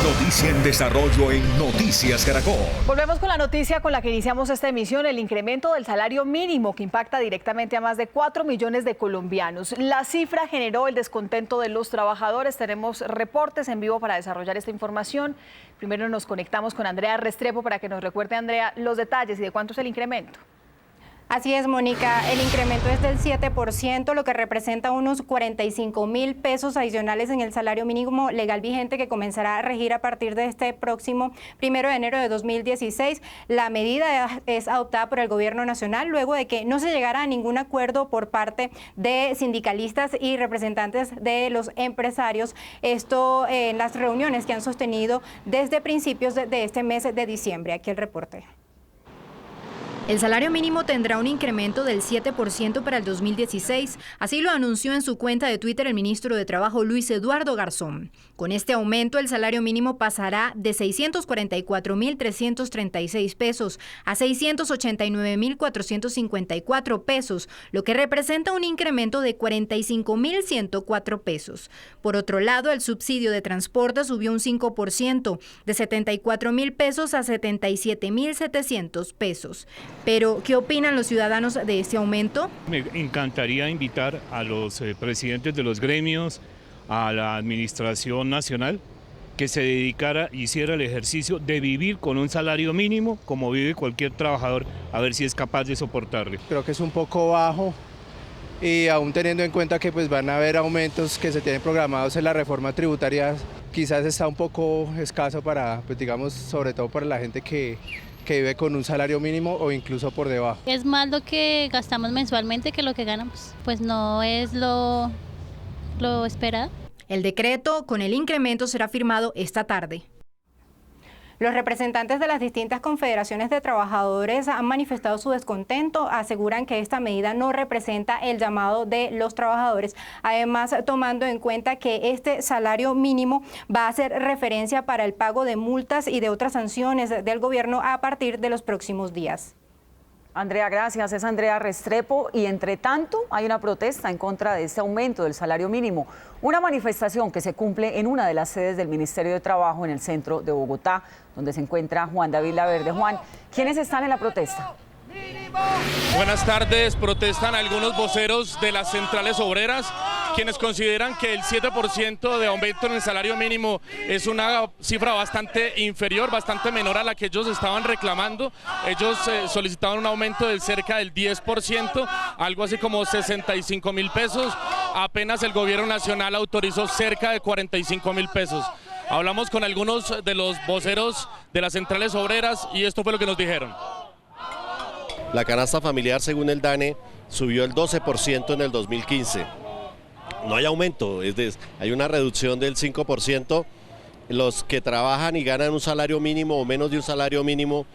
Noticia en desarrollo en Noticias Caracol. Volvemos con la noticia con la que iniciamos esta emisión, el incremento del salario mínimo que impacta directamente a más de 4 millones de colombianos. La cifra generó el descontento de los trabajadores. Tenemos reportes en vivo para desarrollar esta información. Primero nos conectamos con Andrea Restrepo para que nos recuerde, Andrea, los detalles y de cuánto es el incremento. Así es, Mónica, el incremento es del 7%, lo que representa unos 45.000 pesos adicionales en el salario mínimo legal vigente que comenzará a regir a partir de este próximo 1 de enero de 2016. La medida es adoptada por el Gobierno Nacional luego de que no se llegara a ningún acuerdo por parte de sindicalistas y representantes de los empresarios. Esto en las reuniones que han sostenido desde principios de este mes de diciembre. Aquí el reporte. El salario mínimo tendrá un incremento del 7% para el 2016, así lo anunció en su cuenta de Twitter el ministro de Trabajo Luis Eduardo Garzón. Con este aumento, el salario mínimo pasará de 644.336 pesos a 689.454 pesos, lo que representa un incremento de 45.104 pesos. Por otro lado, el subsidio de transporte subió un 5%, de 74.000 pesos a 77.700 pesos. Pero, ¿qué opinan los ciudadanos de este aumento? Me encantaría invitar a los presidentes de los gremios, a la administración nacional, que se dedicara, hiciera el ejercicio de vivir con un salario mínimo, como vive cualquier trabajador, a ver si es capaz de soportarle. Creo que es un poco bajo y aún teniendo en cuenta que pues van a haber aumentos que se tienen programados en la reforma tributaria, quizás está un poco escaso para, pues digamos, sobre todo para la gente que vive con un salario mínimo o incluso por debajo. Es más lo que gastamos mensualmente que lo que ganamos, pues no es lo esperado. El decreto con el incremento será firmado esta tarde. Los representantes de las distintas confederaciones de trabajadores han manifestado su descontento, aseguran que esta medida no representa el llamado de los trabajadores, además tomando en cuenta que este salario mínimo va a hacer referencia para el pago de multas y de otras sanciones del gobierno a partir de los próximos días. Andrea, gracias. Es Andrea Restrepo y entre tanto hay una protesta en contra de este aumento del salario mínimo. Una manifestación que se cumple en una de las sedes del Ministerio de Trabajo en el centro de Bogotá, donde se encuentra Juan David Laverde. Juan, ¿quiénes están en la protesta? Buenas tardes. Protestan algunos voceros de las centrales obreras, quienes consideran que el 7% de aumento en el salario mínimo es una cifra bastante inferior, bastante menor a la que ellos estaban reclamando. Ellos solicitaban un aumento de cerca del 10%, algo así como 65.000 pesos. Apenas el gobierno nacional autorizó cerca de 45.000 pesos. Hablamos con algunos de los voceros de las centrales obreras y esto fue lo que nos dijeron. La canasta familiar, según el DANE, subió el 12% en el 2015. No hay aumento, hay una reducción del 5%. Los que trabajan y ganan un salario mínimo o menos de un salario mínimo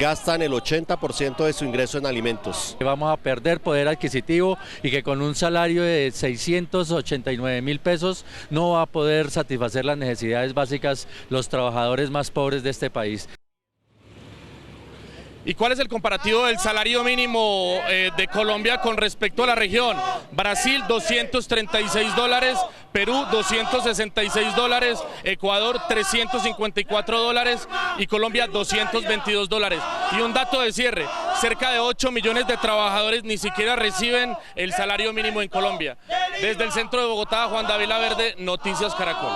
gastan el 80% de su ingreso en alimentos. Vamos a perder poder adquisitivo y que con un salario de 689.000 pesos no va a poder satisfacer las necesidades básicas los trabajadores más pobres de este país. ¿Y cuál es el comparativo del salario mínimo de Colombia con respecto a la región? Brasil, $236, Perú, $266, Ecuador, $354 y Colombia, $222. Y un dato de cierre, cerca de 8 millones de trabajadores ni siquiera reciben el salario mínimo en Colombia. Desde el centro de Bogotá, Juan David Laverde, Noticias Caracol.